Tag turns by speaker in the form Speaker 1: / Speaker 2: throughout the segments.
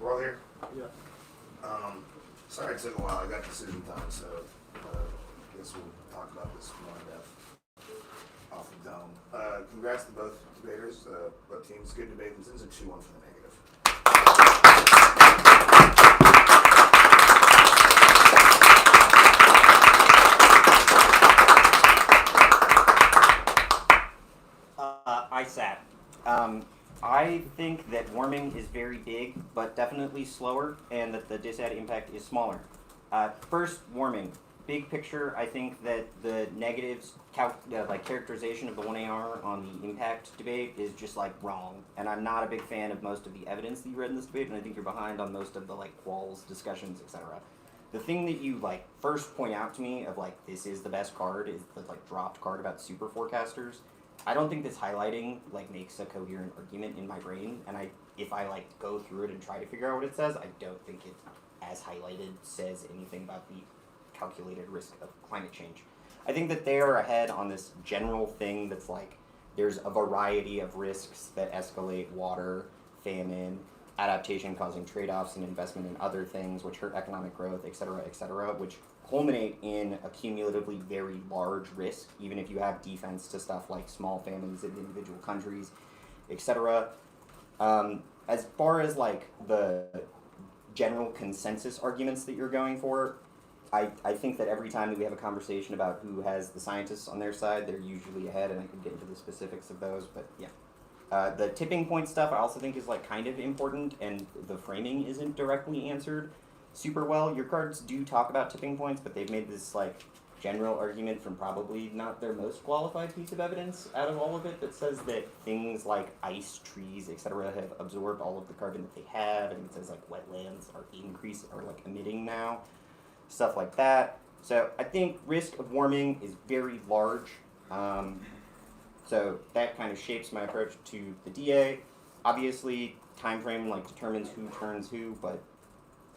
Speaker 1: We're all here?
Speaker 2: Yeah.
Speaker 1: Sorry it took a while. I got decision time, so I guess we'll talk about this more in depth off the dome. Congrats to both debaters, both teams. Good debate. This is a 2-1 for the negative.
Speaker 3: I think that warming is very big, but definitely slower, and that the disad impact is smaller. First, warming. Big picture, I think that the negatives, characterization of the 1AR on the impact debate is just wrong, and I'm not a big fan of most of the evidence that you read in this debate, and I think you're behind on most of the quals, discussions, etc. The thing that you first point out to me of this is the best card is the dropped card about super forecasters. I don't think this highlighting makes a coherent argument in my brain, and if I go through it and try to figure out what it says, I don't think it, as highlighted, says anything about the calculated risk of climate change. I think that they are ahead on this general thing that's there's a variety of risks that escalate: water, famine, adaptation causing trade-offs, and investment in other things which hurt economic growth, etc., which culminate in a cumulatively very large risk, even if you have defense to stuff like small famines in individual countries, etc. As far as the general consensus arguments that you're going for, I think that every time that we have a conversation about who has the scientists on their side, they're usually ahead, and I can get into the specifics of those, but yeah. The tipping point stuff I also think is kind of important, and the framing isn't directly answered super well. Your cards do talk about tipping points, but they've made this general argument from probably not their most qualified piece of evidence out of all of it that says that things like ice, trees, etc. have absorbed all of the carbon that they have, and it says wetlands are emitting now, stuff like that. So I think risk of warming is very large. So that kind of shapes my approach to the DA. Obviously, time frame determines who turns who, but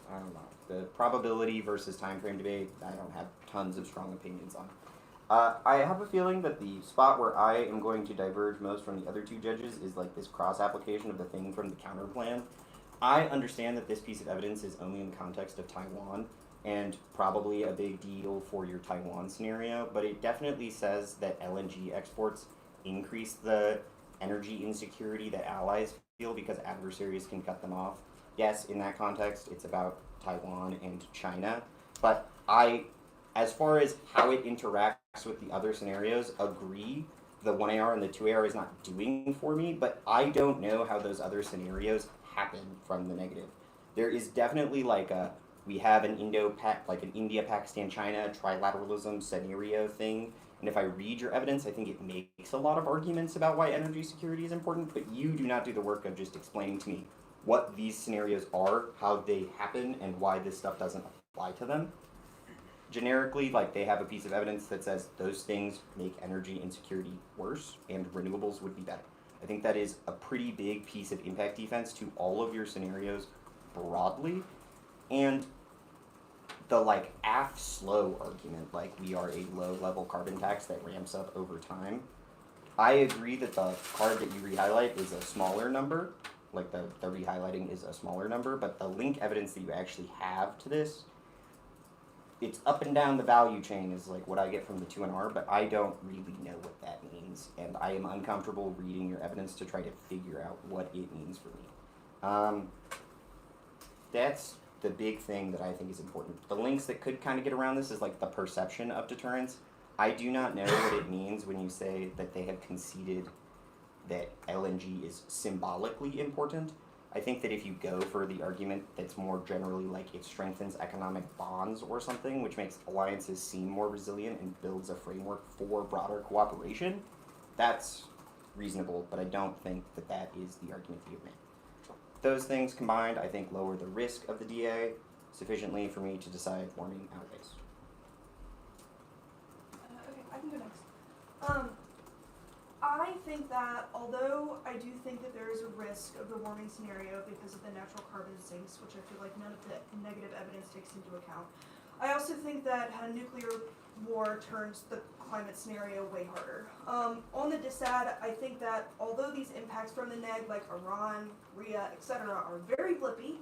Speaker 3: I don't know. The probability versus time frame debate, I don't have tons of strong opinions on. I have a feeling that the spot where I am going to diverge most from the other two judges is this cross application of the thing from the counter plan. I understand that this piece of evidence is only in the context of Taiwan, and probably a big deal for your Taiwan scenario, but it definitely says that LNG exports increase the energy insecurity that allies feel because adversaries can cut them off. Yes, in that context, it's about Taiwan and China, but as far as how it interacts with the other scenarios, agree the 1AR and the 2AR is not doing for me, but I don't know how those other scenarios happen from the negative. There is definitely we have an India-Pakistan-China trilateralism scenario thing, and if I read your evidence, I think it makes a lot of arguments about why energy security is important, but you do not do the work of just explaining to me what these scenarios are, how they happen, and why this stuff doesn't apply to them. Generically, they have a piece of evidence that says those things make energy insecurity worse, and renewables would be better. I think that is a pretty big piece of impact defense to all of your scenarios broadly, and the slow argument, we are a low-level carbon tax that ramps up over time. I agree that the card that you re-highlight is a smaller number, the re-highlighting is a smaller number, but the link evidence that you actually have to this, it's up and down the value chain is what I get from the 2NR, but I don't really know what that means, and I am uncomfortable reading your evidence to try to figure out what it means for me. That's the big thing that I think is important. The links that could kind of get around this is the perception of deterrence. I do not know what it means when you say that they have conceded that LNG is symbolically important. I think that if you go for the argument that's more generally it strengthens economic bonds or something, which makes alliances seem more resilient and builds a framework for broader cooperation, that's reasonable, but I don't think that that is the argument that you've made. Those things combined, I think, lower the risk of the DA sufficiently for me to decide warming outweighs.
Speaker 4: Okay, I can go next. I think that although I do think that there is a risk of the warming scenario because of the natural carbon sinks, which I feel none of the negative evidence takes into account, I also think that a nuclear war turns the climate scenario way harder. On the disad, I think that although these impacts from the neg, like Iran, Korea, etc., are very blippy,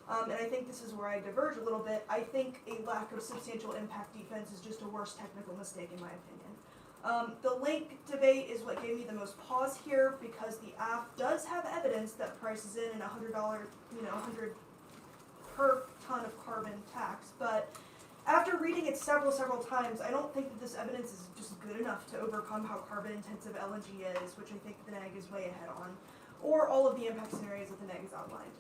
Speaker 4: And I think this is where I diverge a little bit. I think a lack of substantial impact defense is just a worse technical mistake in my opinion. The link debate is what gave me the most pause here because the app does have evidence that prices in a $100, $100 per ton of carbon tax, but after reading it several times, I don't think that this evidence is just good enough to overcome how carbon intensive LNG is, which I think the NEG is way ahead on, or all of the impact scenarios that the NEG has outlined.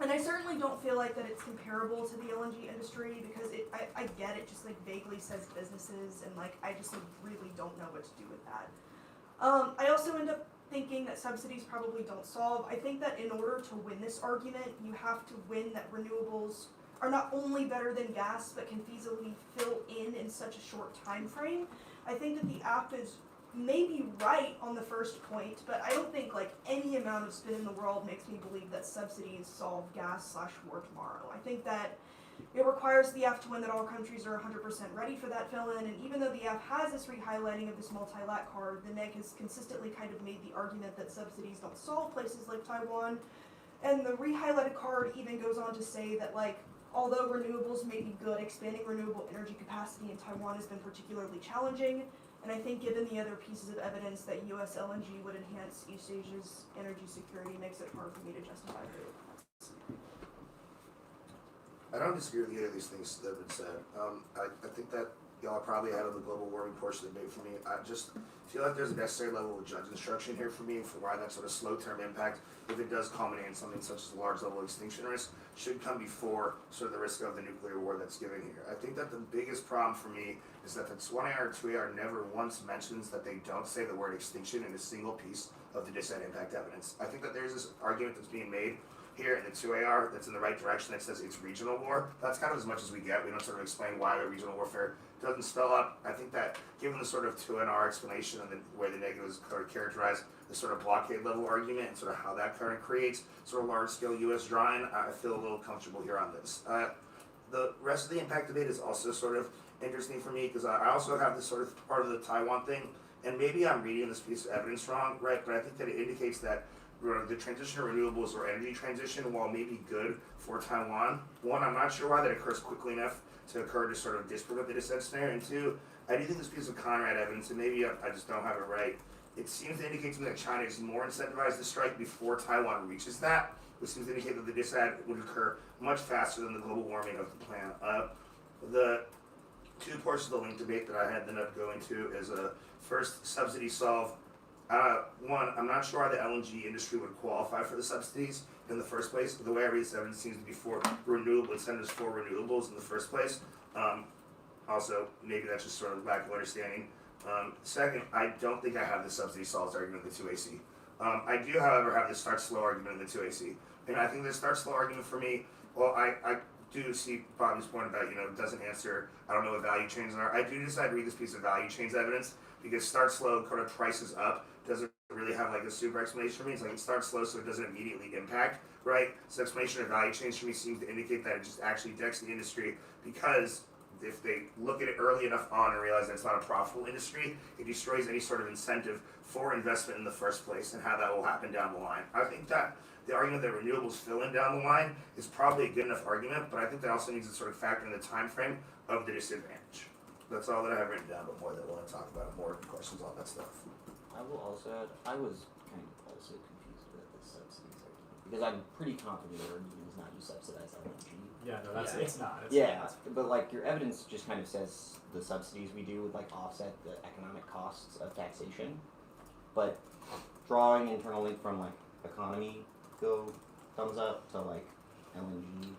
Speaker 4: And I certainly don't feel like that it's comparable to the LNG industry because I get it just like vaguely says businesses and like I just like really don't know what to do with that. I also end up thinking that subsidies probably don't solve. I think that in order to win this argument, you have to win that renewables are not only better than gas, but can feasibly fill in such a short time frame. I think that the app is maybe right on the first point, but I don't think like any amount of spin in the world makes me believe that subsidies solve gas/war tomorrow. I think that it requires the app to win that all countries are 100% ready for that fill-in, and even though the app has this re-highlighting of this multi-lat card, the NEG has consistently kind of made the argument that subsidies don't solve places like Taiwan, and the re-highlighted card even goes on to say that like, although renewables may be good, expanding renewable energy capacity in Taiwan has been particularly challenging, and I think given the other pieces of evidence that US LNG would enhance East Asia's energy security makes it hard for me to justify it.
Speaker 1: I don't disagree with either of these things that have been said. I think that y'all are probably ahead of the global warming portion of the debate for me. I just feel like there's a necessary level of judge instruction here for me for why that sort of slow-term impact, if it does culminate in something such as a large level extinction risk, should come before sort of the risk of the nuclear war that's given here. I think that the biggest problem for me is that the 1AR or 2AR never once mentions that they don't say the word extinction in a single piece of the distant impact evidence. I think that there's this argument that's being made here in the 2AR that's in the right direction that says it's regional war. That's kind of as much as we get. We don't sort of explain why the regional warfare doesn't spell out. I think that given the sort of 2NR explanation and the way the negatives are characterized, the sort of blockade level argument and sort of how that kind of creates sort of large scale US drawing, I feel a little comfortable here on this. The rest of the impact debate is also sort of interesting for me because I also have this sort of part of the Taiwan thing, and maybe I'm reading this piece of evidence wrong, right? But I think that it indicates that the transition to renewables or energy transition, while maybe good for Taiwan, one, I'm not sure why that occurs quickly enough to occur to sort of disprove the dissent scenario, and two, I do think this piece of Conrad evidence, and maybe I just don't have it right, it seems to indicate to me that China is more incentivized to strike before Taiwan reaches that, which seems to indicate that the dissent would occur much faster than the global warming of the plan. The two portions of the link debate that I had ended up going to is first, subsidy solve. One, I'm not sure why the LNG industry would qualify for the subsidies in the first place. The way I read this evidence seems to be for renewable incentives for renewables in the first place. Also, maybe that's just sort of lack of understanding. Second, I don't think I have the subsidy solves argument in the 2AC. I do, however, have the start slow argument in the 2AC. And I think the start slow argument for me, well, I do see Bobby's point about, it doesn't answer, I don't know what value chains are. I do decide to read this piece of value chains evidence because start slow kind of prices up doesn't really have like a super explanation for me. It's like it starts slow so it doesn't immediately impact, right? So explanation of value chains for me seems to indicate that it just actually decks the industry because if they look at it early enough on and realize that it's not a profitable industry, it destroys any sort of incentive for investment in the first place and how that will happen down the line. I think that the argument that renewables fill in down the line is probably a good enough argument, but I think that also needs to sort of factor in the time frame of the disadvantage. That's all that I have written down, but more that we'll talk about, more questions, all that stuff.
Speaker 3: I will also add, I was kind of also confused with the subsidies argument because I'm pretty confident the argument is not you subsidize LNG.
Speaker 2: Yeah, no, that's it's not. It's
Speaker 3: Yeah,
Speaker 2: not.
Speaker 3: but like your evidence just kind of says the subsidies we do would like offset the economic costs of taxation, but drawing internal link from like economy go thumbs up to like LNG,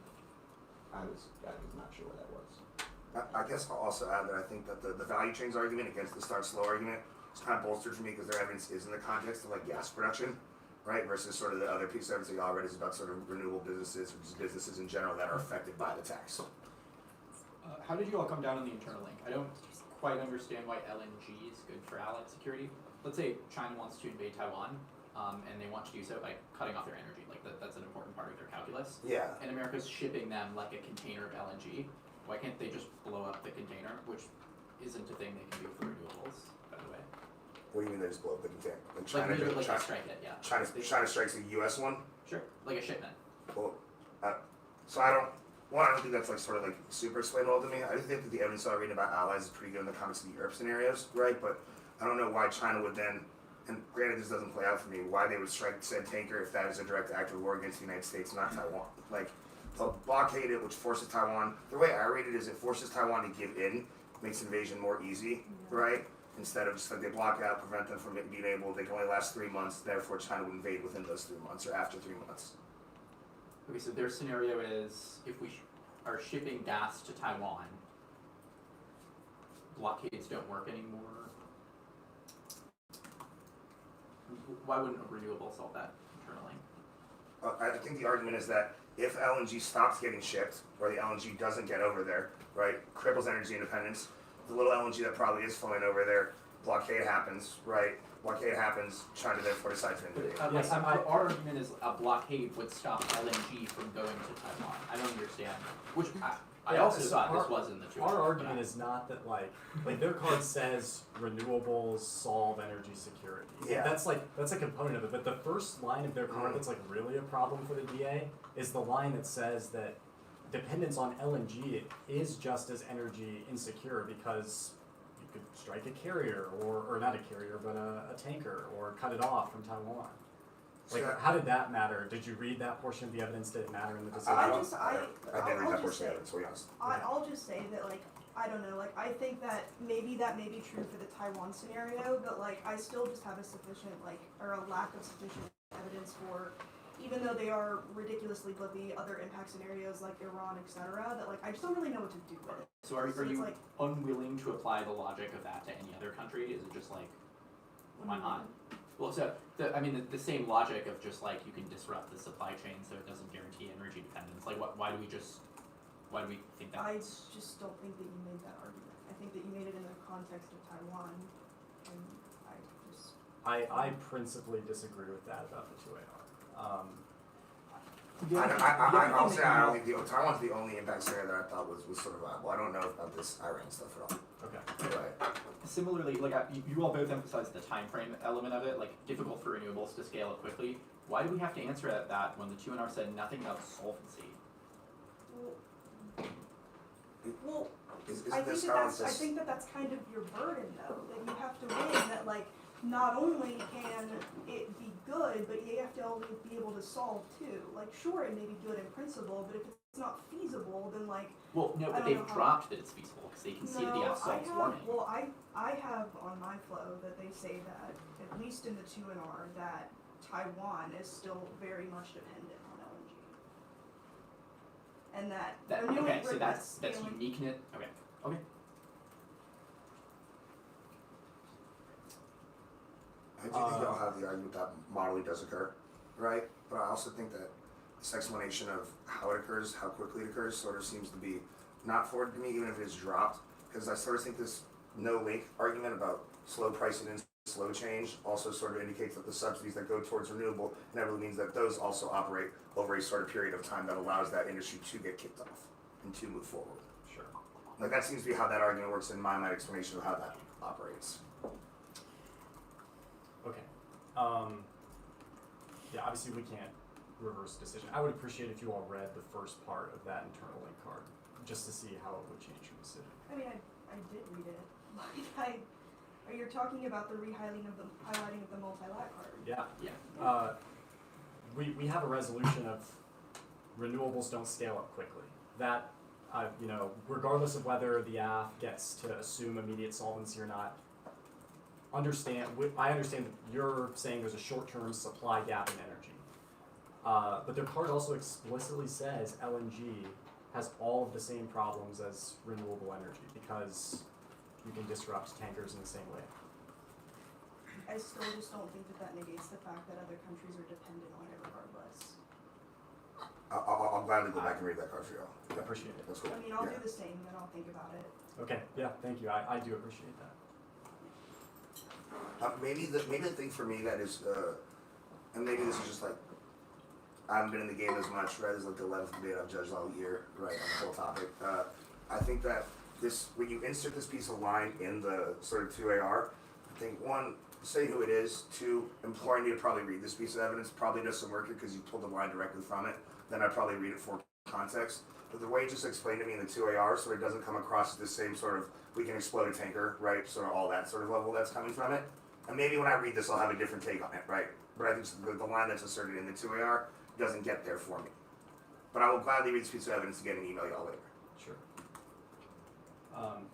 Speaker 3: I was not sure what that was.
Speaker 1: I guess I'll also add that I think that the value chains argument against the start slow argument is kind of bolstered for me because their evidence is in the context of like gas production, right? Versus sort of the other piece of evidence that y'all read is about sort of renewable businesses or just businesses in general that are affected by the tax.
Speaker 5: How did you all come down on the internal link? I don't quite understand why LNG is good for allied security. Let's say China wants to invade Taiwan, and they want to do so by cutting off their energy. Like that's an important part of their calculus.
Speaker 1: Yeah.
Speaker 5: And America's shipping them like a container of LNG. Why can't they just blow up the container, which isn't a thing they can do for renewables, by the way?
Speaker 1: What do you mean they just blow up the container?
Speaker 5: Like literally like strike it, yeah.
Speaker 1: China strikes a U.S. one?
Speaker 5: Sure, like a shipment.
Speaker 1: Well, So I don't think that's like sort of like super explainable to me. I do think that the evidence I read about allies is pretty good in the context of the Europe scenarios, right? But I don't know why China would then, and granted this doesn't play out for me, why they would strike said tanker if that is a direct act of war against the United States, not Taiwan. Like, they'll blockade it, which forces Taiwan. The way I read it is it forces Taiwan to give in, makes invasion more easy, right? Instead of just like they block out, prevent them from being able, they can only last 3 months, therefore China would invade within those 3 months or after 3 months.
Speaker 5: Okay, so their scenario is if we are shipping gas to Taiwan, blockades don't work anymore. Why wouldn't a renewable solve that internally?
Speaker 1: I think the argument is that if LNG stops getting shipped, or the LNG doesn't get over there, right, cripples energy independence, the little LNG that probably is flowing over there, blockade happens, right? Blockade happens, China therefore decides to invade.
Speaker 5: Like, our argument is a blockade would stop LNG from going to Taiwan. I don't understand. Which I
Speaker 2: Yeah,
Speaker 5: also
Speaker 2: so
Speaker 5: thought
Speaker 2: our-
Speaker 5: this was in the truth.
Speaker 2: Our argument is not that like their card says renewables solve energy security.
Speaker 1: Yeah.
Speaker 2: That's a component of it. But the first line of their card that's like really a problem for the DA is the line that says that dependence on LNG is just as energy insecure because you could strike a carrier or not a carrier but a tanker or cut it off from Taiwan. Like,
Speaker 1: So-
Speaker 2: how did that matter? Did you read that portion of the evidence? Did it matter in the decision?
Speaker 1: I
Speaker 4: I'll
Speaker 1: didn't read that
Speaker 4: just
Speaker 1: portion
Speaker 4: say-
Speaker 1: of it, to be honest.
Speaker 4: I'll just say that, like, I don't know, like, I think that may be true for the Taiwan scenario, but, like, I still just have a sufficient, like, or a lack of sufficient evidence for, even though they are ridiculously blippi, other impact scenarios like Iran, etc., that, like, I just don't really know what to do with it.
Speaker 5: So are
Speaker 4: So it's
Speaker 5: you
Speaker 4: like-
Speaker 5: unwilling to apply the logic of that to any other country? Is it just like, why not? Well, so the same logic of just like you can disrupt the supply chain so it doesn't guarantee energy dependence. Like, why do we think that?
Speaker 4: I just don't think that you made that argument. I think that you made it in the context of Taiwan, and
Speaker 2: I principally disagree with that about the 2AR.
Speaker 1: I'll say I don't think Taiwan's the only impact scenario that I thought was sort of viable. I don't know about this Iran stuff at all.
Speaker 2: Okay.
Speaker 1: Right.
Speaker 5: Similarly, like you all both emphasized the time frame element of it, like difficult for renewables to scale up quickly. Why do we have to answer at that when the 2NR said nothing about solvency?
Speaker 4: well,
Speaker 1: Isn't
Speaker 4: I
Speaker 1: this
Speaker 4: think
Speaker 1: how
Speaker 4: that
Speaker 1: it's
Speaker 4: that's
Speaker 1: just?
Speaker 4: kind of your burden though, that you have to win, that like not only can it be good, but you have to only be able to solve too. Like sure it may be good in principle, but if it's not feasible, then like
Speaker 5: Well, no,
Speaker 4: I
Speaker 5: but
Speaker 4: don't
Speaker 5: they've
Speaker 4: know how-
Speaker 5: dropped that it's feasible because they conceded the F solves warming.
Speaker 4: I have on my flow that they say that, at least in the 2NR, that Taiwan is still very much dependent on LNG. And that
Speaker 5: Okay, so that's
Speaker 4: scaling-
Speaker 5: uniqueness. Okay.
Speaker 1: I do think y'all have the argument that modeling does occur, right? But I also think that this explanation of how it occurs, how quickly it occurs, sort of seems to be not forwarded to me, even if it is dropped, because I sort of think this no link argument about slow pricing and slow change also sort of indicates that the subsidies that go towards renewable inevitably means that those also operate over a sort of period of time that allows that industry to get kicked off and to move forward.
Speaker 2: Sure.
Speaker 1: Like that seems to be how that argument works in my explanation of how that operates.
Speaker 2: Okay. Yeah, obviously we can't reverse decision. I would appreciate if you all read the first part of that internal link card, just to see how it would change your decision.
Speaker 4: I mean, I did read it. Like, you're talking about the highlighting of the multi-lat card.
Speaker 2: Yeah.
Speaker 5: Yeah.
Speaker 2: We have a resolution of renewables don't scale up quickly. That, regardless of whether the AF gets to assume immediate solvency or not, I understand that you're saying there's a short-term supply gap in energy. But their card also explicitly says LNG has all of the same problems as renewable energy because you can disrupt tankers in the same way.
Speaker 4: I still just don't think that negates the fact that other countries are dependent on it regardless.
Speaker 1: I'll gladly go back and read that card for y'all.
Speaker 2: I appreciate it.
Speaker 1: That's cool.
Speaker 4: I mean, I'll
Speaker 1: Yeah.
Speaker 4: do the same, and I'll think about it.
Speaker 2: Okay, yeah, thank you. I do appreciate that.
Speaker 1: Maybe the thing for me that is, and maybe this is just like, I haven't been in the game as much, right? This is like the 11th debate I've judged all year, right, on the whole topic. I think that when you insert this piece of line in the sort of 2AR, I think one, say who it is, two, imploring you to probably read this piece of evidence, probably does some work here because you pulled the line directly from it, then I'd probably read it 4 context. But the way you just explained to me in the 2AR, so it doesn't come across as the same sort of, we can explode a tanker, right? Sort of all that sort of level that's coming from it. And maybe when I read this, I'll have a different take on it, right? But I think the line that's asserted in the 2AR doesn't get there for me. But I will gladly read this piece of evidence and get an email y'all later.
Speaker 2: Sure.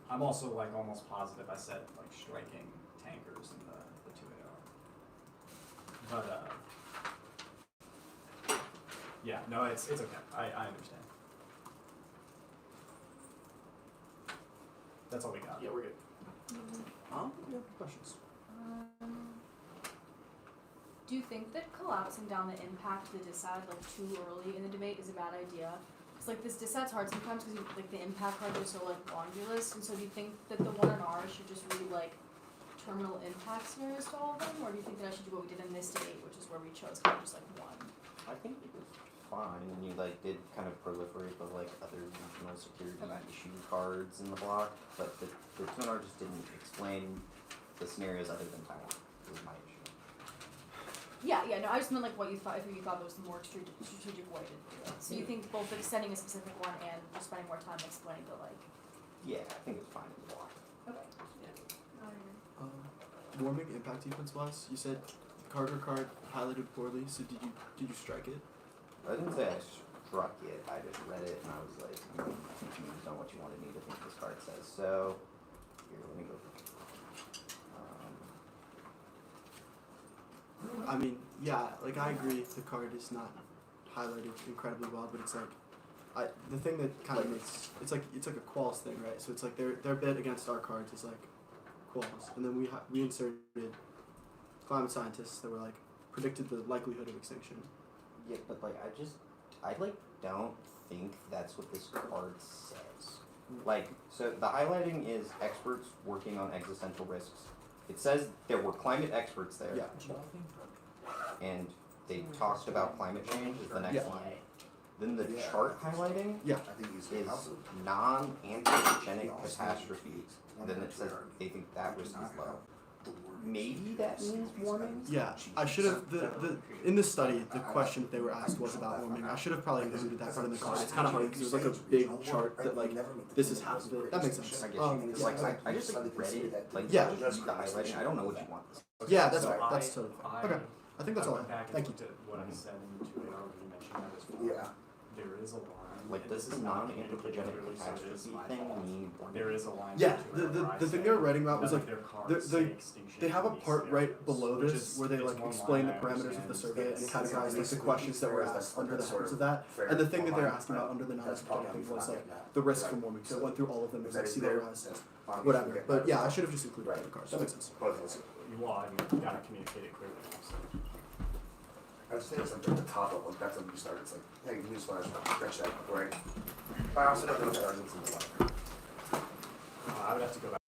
Speaker 2: I'm also like almost positive I said like striking tankers in the 2AR. But yeah, no, it's okay. I understand. That's all we got.
Speaker 5: Yeah, we're good.
Speaker 2: Yeah, questions.
Speaker 6: Do you think that collapsing down the impact to the dissad like too early in the debate is a bad idea? Because like this dissad's hard sometimes because like the impact cards are so like longulous, and so do you think that the one in R should just read like terminal impact scenarios to all of them, or do you think that I should do what we did in this debate, which is where we chose kind of just like one?
Speaker 3: I think it was fine, and you like did kind of proliferate the like other regional security issue cards in the block, but the 2NR just didn't explain the scenarios other than Taiwan. It was my issue.
Speaker 6: Yeah, no, I just meant like what you thought, if you thought there was the more strategic way to do it. So you think both extending a specific one and just spending more time explaining the like.
Speaker 3: Yeah, I think it was fine in the block.
Speaker 6: Okay.
Speaker 7: Warming impact defense wise, you said Carter card highlighted poorly. So did you strike it?
Speaker 3: I didn't say I struck it, I just read it and I was like, I'm confused on what you wanted me to think this card says. So, here, let me go.
Speaker 7: I mean, yeah, like I agree the card is not highlighted incredibly well, but it's like the thing that kind of makes it's like a quals thing, right? So it's like their bid against our cards is like quals, and then we inserted climate scientists that were like predicted the likelihood of extinction.
Speaker 3: Yeah, but like I don't think that's what this card says. Like, so the highlighting is experts working on existential risks. It says there were climate experts there.
Speaker 7: Yeah.
Speaker 3: And they talked about climate change is the next
Speaker 7: Yeah.
Speaker 3: line. Then the chart highlighting
Speaker 7: Yeah.
Speaker 1: I think he's
Speaker 3: is non-anthropogenic catastrophe. And then it says they think that risk is low. Maybe that means warming?
Speaker 7: Yeah, I should have the in this study the question that they were asked was about warming. I should have probably included that part in the card. It's kind of hard because it was like a big chart that like this is half of it. That makes sense.
Speaker 3: I guess you can, like, I just like read it, like,
Speaker 7: Yeah.
Speaker 3: just the highlighting. I don't know what you want.
Speaker 7: Yeah, that's
Speaker 2: So
Speaker 7: right. That's totally fine. Okay, I think that's all. I
Speaker 2: went back
Speaker 7: have.
Speaker 2: and
Speaker 7: Thank you.
Speaker 2: looked at what I said in the 2AR when you mentioned that as well.
Speaker 1: Yeah.
Speaker 2: There is a line.
Speaker 3: Like,
Speaker 2: and
Speaker 3: does
Speaker 2: this
Speaker 3: the
Speaker 2: is not
Speaker 3: non-anthropogenic
Speaker 2: communicated clearly, so it is
Speaker 3: catastrophe
Speaker 2: my
Speaker 3: thing
Speaker 2: fault.
Speaker 3: mean?
Speaker 2: There is a line.
Speaker 7: Yeah,
Speaker 2: in 2AR where I
Speaker 7: the thing
Speaker 2: say
Speaker 7: they were writing about was
Speaker 2: none
Speaker 7: like
Speaker 2: of their cards
Speaker 7: the-
Speaker 2: say
Speaker 7: they-
Speaker 2: extinction
Speaker 7: they have a
Speaker 2: of these
Speaker 7: part right
Speaker 2: scenarios,
Speaker 7: below
Speaker 2: which
Speaker 7: this
Speaker 2: is-
Speaker 7: where they
Speaker 2: it's
Speaker 7: like
Speaker 2: one
Speaker 7: explain
Speaker 2: line
Speaker 7: the
Speaker 2: I
Speaker 7: parameters of the
Speaker 2: understand.
Speaker 7: survey and
Speaker 2: It's-
Speaker 7: categorize like the questions that were asked under the headings of that.
Speaker 1: Fair
Speaker 7: And the thing that they're
Speaker 1: line,
Speaker 7: asking about under the
Speaker 1: that's probably
Speaker 7: non-anthropogenic
Speaker 1: not
Speaker 7: was like
Speaker 1: getting that.
Speaker 7: the risk from warming. So it went through all of them. It was like sea level rise,
Speaker 1: That's
Speaker 7: whatever.
Speaker 1: obviously
Speaker 7: But yeah, I should have just included it in the card. That makes sense.
Speaker 1: Both of us.
Speaker 2: Well, I mean, you gotta communicate it clearly. So.
Speaker 1: I just think it's like at the top of like that's when you start. It's like, hey, newsflash, check, right? But I also don't know if the arguments in the line.
Speaker 2: I would have to go back.